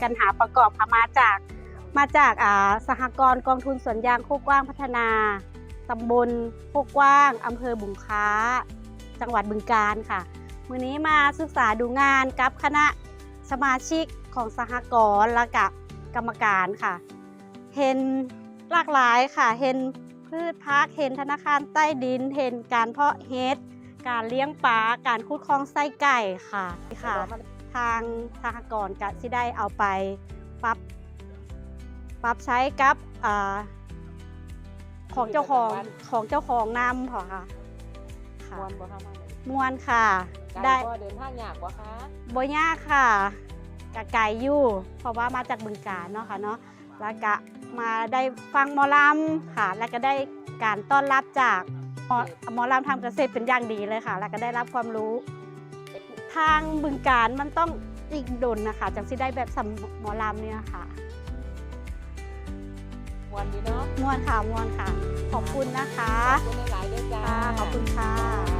กันหาประกอบค่ะมาจากสหกรณ์กองทุนสวนยางโคกว้างพัฒนาตำบลโคกว้างอำเภอบุงค้าจังหวัดบึงกาฬค่ะมื้อนี้มาศึกษาดูงานกับคณะสมาชิกของสหกรณ์และกับกรรมการค่ะเห็นหลากหลายค่ะเห็นพืชพักเห็นธนาคารใต้ดินเห็นการเพาะเห็ดการเลี้ยงปลาการขุดคลองไส้ไก่ค่ะทางสหกรณ์ก็สิได้เอาไปปรับใช้กับของเจ้าของนำค่ะมวนบ่คะมา ม่วนค่ะได้บ่เดินทางยากบ่คะ บ่ยากค่ะกะไก่อยู่เพราะว่ามาจากบึงกาฬเนาะค่ะเนาะแล้วก็มาได้ฟังหมอลำค่ะแล้วก็ได้การต้อนรับจากหมอลำทำเกษตรเป็นอย่างดีเลยค่ะแล้วก็ได้รับความรู้ทางบึงกาฬมันต้องอีกดนนะคะจังสิได้แบบหมอลำเนี่ยค่ะ มวนดีเนาะ ม่วนค่ะขอบคุณนะคะ ขอบคุณหลายๆด้วยจ้า ขอบคุณค่ะ